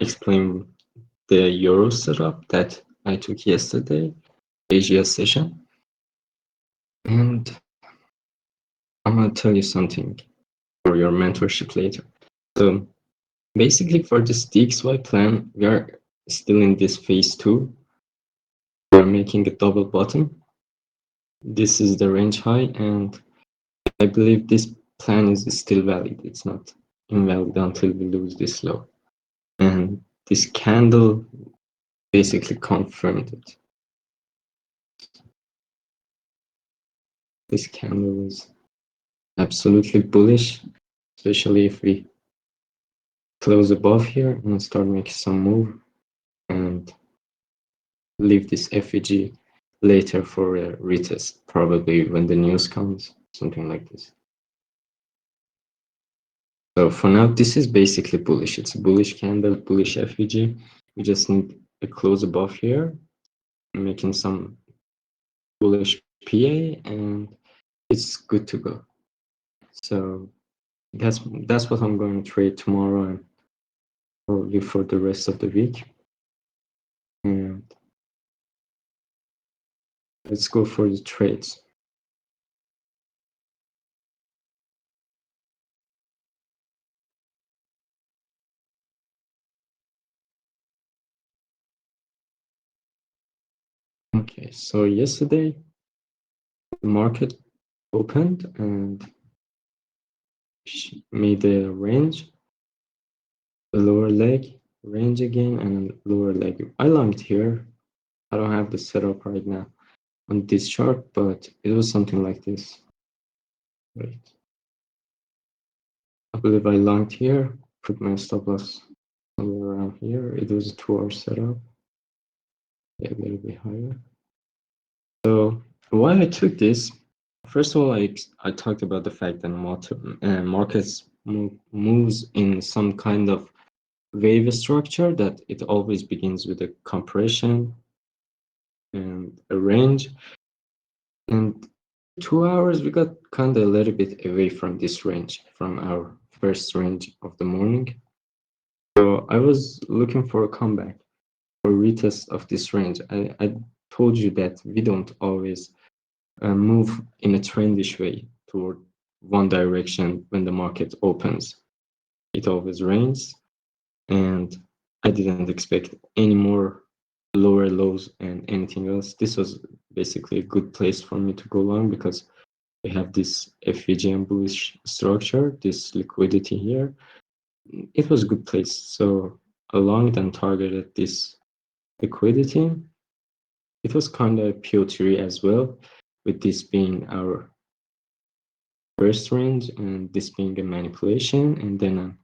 explain the euro setup that I took yesterday, Asia session. And I'm gonna tell you something for your mentorship later. So basically for this DXY plan, we are still in this phase 2. We are making a double bottom. This is the range high, and I believe this plan is still valid. It's not invalid until we lose this low. And this candle basically confirmed it. This candle is absolutely bullish, especially if we close above here and start making some move and leave this FEG later for a retest, probably when the news comes, something like this. So for now, this is basically bullish. It's a bullish candle, bullish FEG. We just need a close above here, making some bullish PA, and it's good to go. So that's what I'm going to trade tomorrow and probably for the rest of the week. And let's go for the trades. Okay, so yesterday the market opened and made a range, a lower leg, range again, and a lower leg. I longed here. I don't have the setup right now on this chart, but it was something like this. Right. I believe I longed here, put my stop loss somewhere around here. It was a 2-hour setup. Yeah, a little bit higher. So why I took this, first of all, I talked about the fact that markets moves in some kind of wave structure, that it always begins with a compression and a range. And 2 hours, we got kind of a little bit away from this range, from our first range of the morning. So I was looking for a comeback or retest of this range. I told you that we don't always move in a trendish way toward one direction when the market opens. It always rains, and I didn't expect any more lower lows and anything else. This was basically a good place for me to go long because we have this FVGM bullish structure, this liquidity here. It was a good place. So I longed and targeted this liquidity. It was kind of a PO3 as well, with this being our first range and this being a manipulation and then an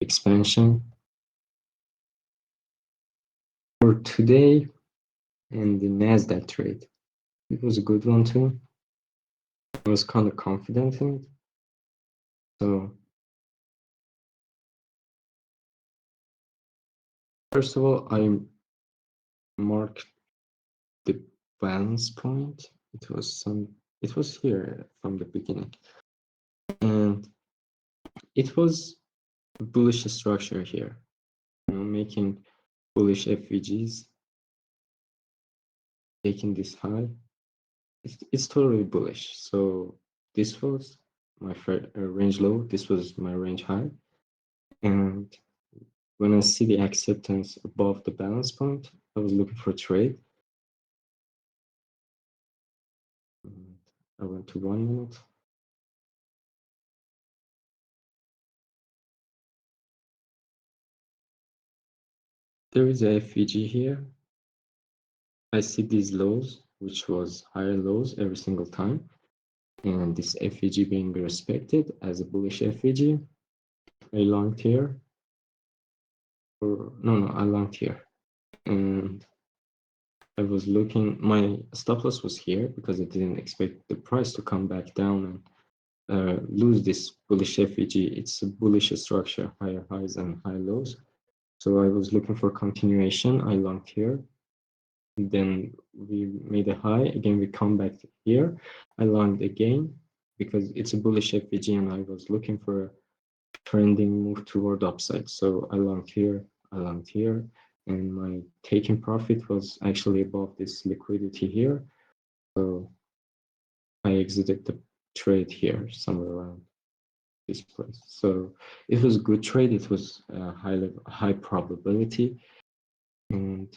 expansion. For today and the NASDAQ trade, it was a good one too. I was kind of confident in it. So first of all, I marked the balance point. It was here from the beginning, and it was a bullish structure here, making bullish FVGs, taking this high. It's totally bullish. So this was my range low. This was my range high, and when I see the acceptance above the balance point, I was looking for a trade. I went to 1 minute. There is a FVG here. I see these lows, which was higher lows every single time. And this FVG being respected as a bullish FVG. I longed here. I longed here. And I was looking, my stop loss was here because I didn't expect the price to come back down and lose this bullish FVG. It's a bullish structure, higher highs and high lows. So I was looking for continuation. I longed here. Then we made a high. Again, we come back here. I longed again because it's a bullish FVG and I was looking for a trending move toward upside. So I longed here. along here, and my taking profit was actually above this liquidity here. So I exited the trade here somewhere around this place. So it was a good trade. It was a high probability, and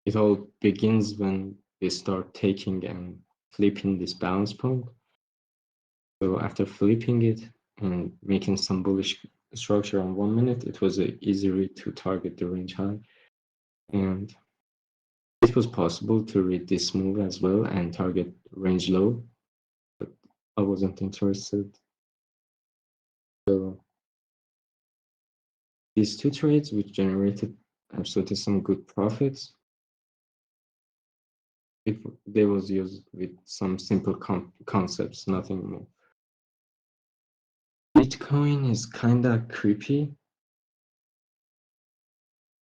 it all begins when we start taking and flipping this balance point. So after flipping it and making some bullish structure on 1 minute, it was an easy read to target the range high. And it was possible to read this move as well and target range low, but I wasn't interested. So these two trades, which generated absolutely some good profits, they was used with some simple concepts, nothing more. Bitcoin is kind of creepy.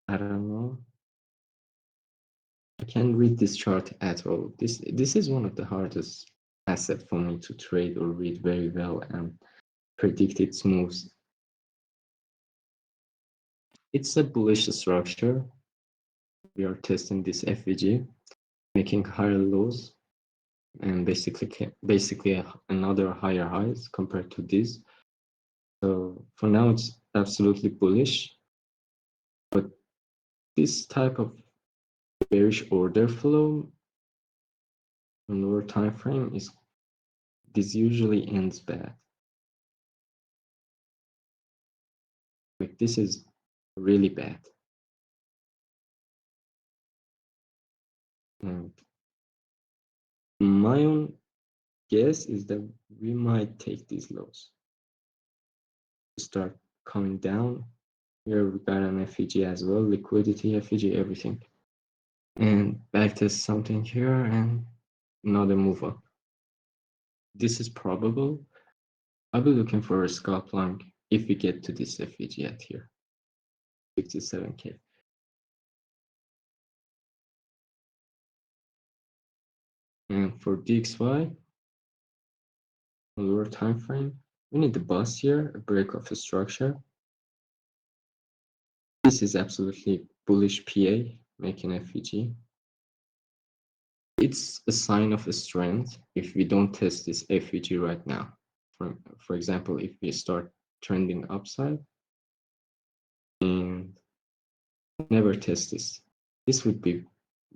I don't know. I can't read this chart at all. This is one of the hardest assets for me to trade or read very well and predict its moves. It's a bullish structure. We are testing this FVG, making higher lows and basically another higher highs compared to this. So for now, it's absolutely bullish, but this type of bearish order flow on lower time frame this usually ends bad. Like this is really bad. And my own guess is that we might take these lows. Start coming down. Here we got an FEG as well, liquidity, FEG, everything. And backtest something here and another move up. This is probable. I'll be looking for a scalp long if we get to this FEG at here, 57K. And for DXY, lower time frame, we need the bust here, a break of the structure. This is absolutely bullish PA, making FEG. It's a sign of a strength if we don't test this FEG right now. For example, if we start trending upside and never test this would be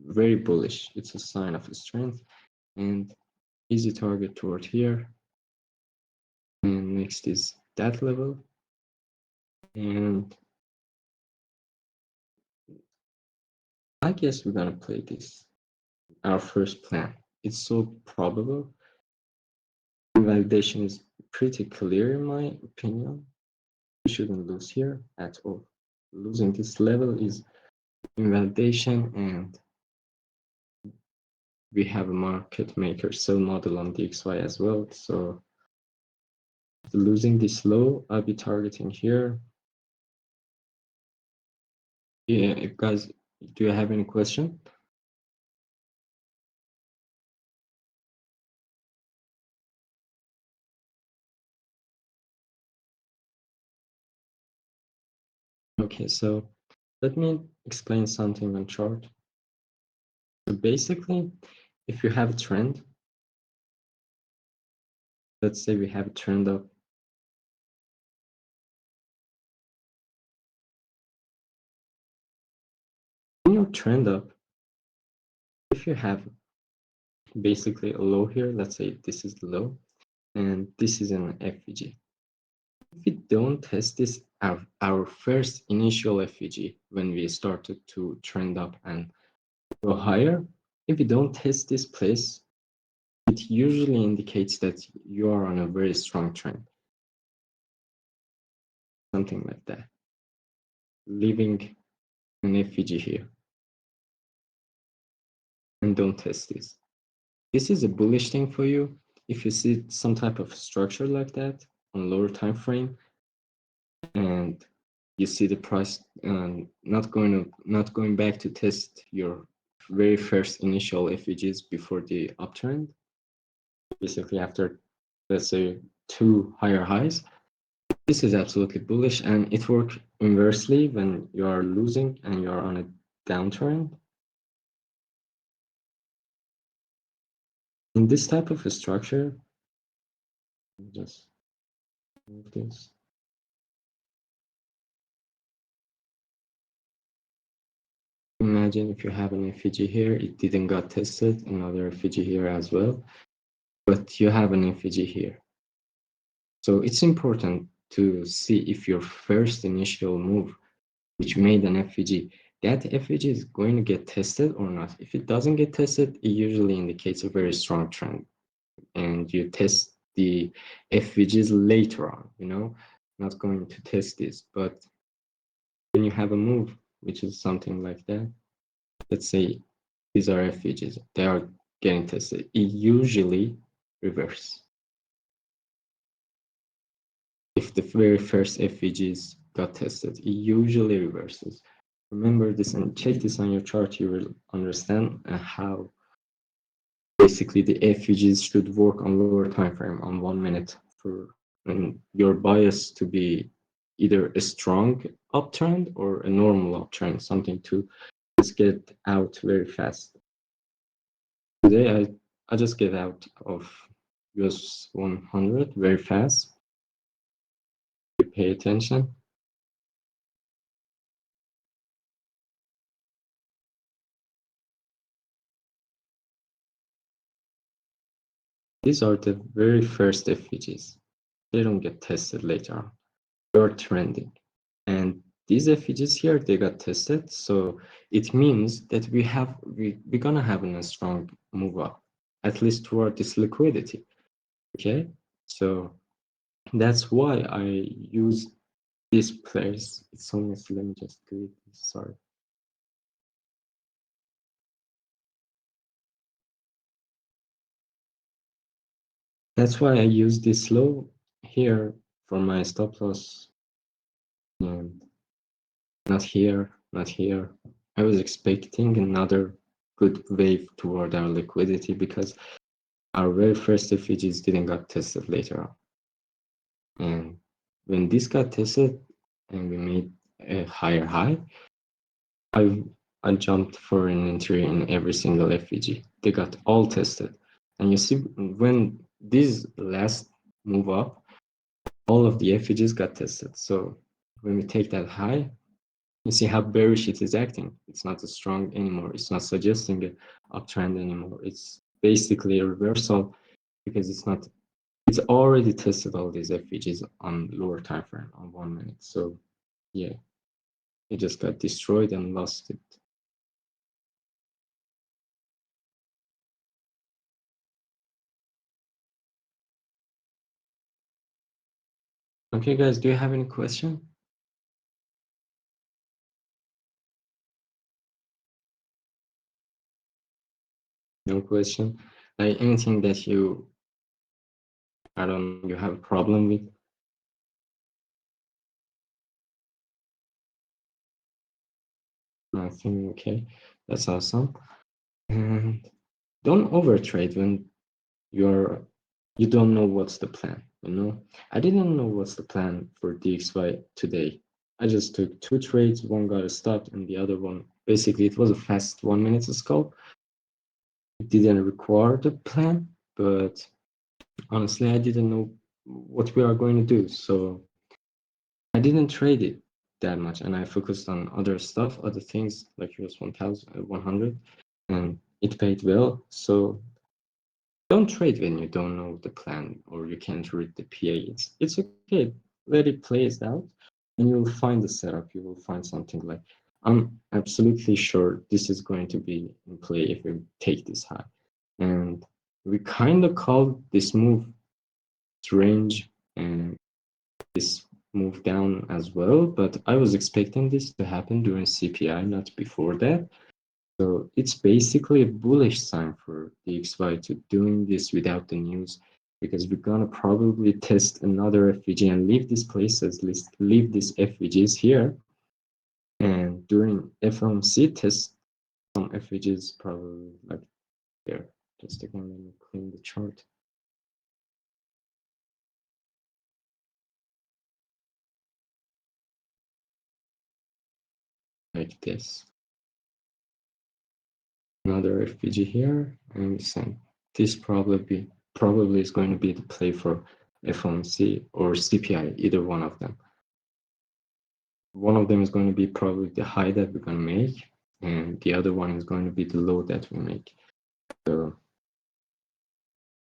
very bullish. It's a sign of a strength and easy target toward here. And next is that level. And I guess we're gonna play this. Our first plan. It's so probable. Validation is pretty clear in my opinion. We shouldn't lose here at all. Losing this level is invalidation, and we have a market maker sell model on DXY as well. So losing this low, I'll be targeting here. Yeah, guys, do you have any question? Okay, so let me explain something on chart. So basically, if you have a trend, let's say we have a trend up. In your trend up, if you have basically a low here, let's say this is the low, and this is an FVG. If we don't test this, our first initial FVG, when we started to trend up and go higher, if we don't test this place, it usually indicates that you are on a very strong trend. Something like that. Leaving an FVG here. And don't test this. This is a bullish thing for you. If you see some type of structure like that on lower time frame, and you see the price not going back to test your very first initial FVGs before the uptrend, basically after let's say 2 higher highs, This is absolutely bullish, and it works inversely when you are losing and you are on a downtrend. In this type of a structure, just move this. Imagine if you have an effigy here, it didn't got tested, another effigy here as well, but you have an effigy here. So it's important to see if your first initial move, which made an effigy, that effigy is going to get tested or not. If it doesn't get tested, it usually indicates a very strong trend. And you test the effigies later on, not going to test this. But when you have a move, which is something like that, let's say these are effigies, they are getting tested. It usually reverse. If the very first effigies got tested, it usually reverses. Remember this and check this on your chart. You will understand how basically the effigies should work on lower time frame on 1 minute for your bias to be either a strong uptrend or a normal uptrend, something to just get out very fast. Today I just get out of US 100 very fast. Pay attention. These are the very first effigies. They don't get tested later on. They're trending. And these effigies here, they got tested. So it means that we're gonna have a strong move up, at least toward this liquidity. Okay. So that's why I use this place. It's almost, let me just delete this, sorry. That's why I use this low here for my stop loss. And not here, not here. I was expecting another good wave toward our liquidity because our very first effigies didn't got tested later on. And when this got tested and we made a higher high, I jumped for an entry in every single effigy. They got all tested. And you see, when this last move up, all of the effigies got tested. So when we take that high, you see how bearish it is acting. It's not as strong anymore. It's not suggesting an uptrend anymore. It's basically a reversal because it's already tested all these effigies on lower time frame on 1 minute. So yeah, it just got destroyed and lost it. Okay, guys, do you have any question? No question. Like anything that I don't know, you have a problem with? Nothing. Okay, that's awesome. And don't overtrade when you don't know what's the plan. I didn't know what's the plan for DXY today. I just took 2 trades. One got stopped, and the other one basically it was a fast 1 minute scalp. It didn't require the plan, but honestly, I didn't know what we are going to do, so I didn't trade it that much, and I focused on other stuff, other things like US 1,100, and it paid well. So don't trade when you don't know the plan or you can't read the PA. It's okay. Let it play it out, and you'll find the setup. You will find something like I'm absolutely sure this is going to be in play if we take this high. And we kind of called this move range and this move down as well, but I was expecting this to happen during CPI, not before that. So it's basically a bullish sign for the XY to doing this without the news, because we're gonna probably test another FVG and leave this place, at least leave these FVGs here. And during FOMC test, some FVGs probably like there. Just again, let me clean the chart. like this. Another FPG here, and send. This probably is going to be the play for FOMC or CPI, either one of them. One of them is going to be probably the high that we're going to make, and the other one is going to be the low that we make. So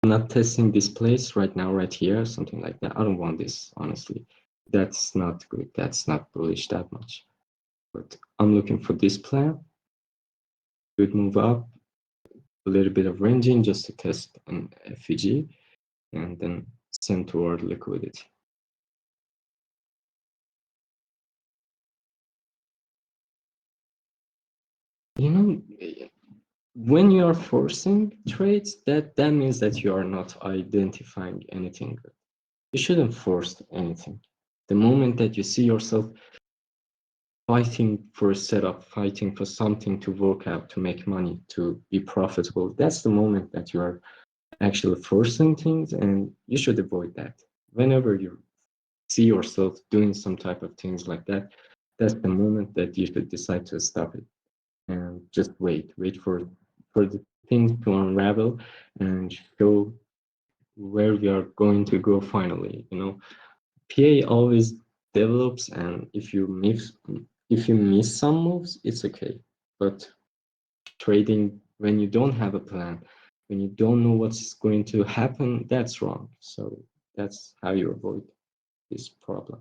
I'm not testing this place right now, right here, something like that. I don't want this, honestly. That's not good. That's not bullish that much. But I'm looking for this plan. Good move up, a little bit of ranging just to test an FVG, and then send toward liquidity. You know, when you are forcing trades, that means that you are not identifying anything good. You shouldn't force anything. The moment that you see yourself fighting for a setup, fighting for something to work out, to make money, to be profitable, that's the moment that you are actually forcing things, and you should avoid that. Whenever you see yourself doing some type of things like that, that's the moment that you should decide to stop it and just wait for the things to unravel and show where we are going to go finally. You know, PA always develops, and if you miss some moves, it's okay. But trading when you don't have a plan, when you don't know what's going to happen, that's wrong. So that's how you avoid this problem.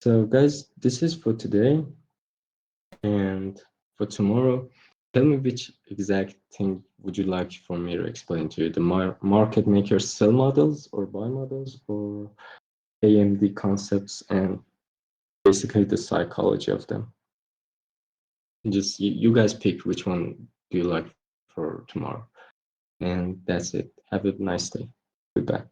So guys, this is for today, and for tomorrow, tell me which exact thing would you like for me to explain to you? The market makers sell models or buy models, or AMD concepts and basically the psychology of them? Just you guys pick which one do you like for tomorrow. And that's it. Have a nice day. Goodbye.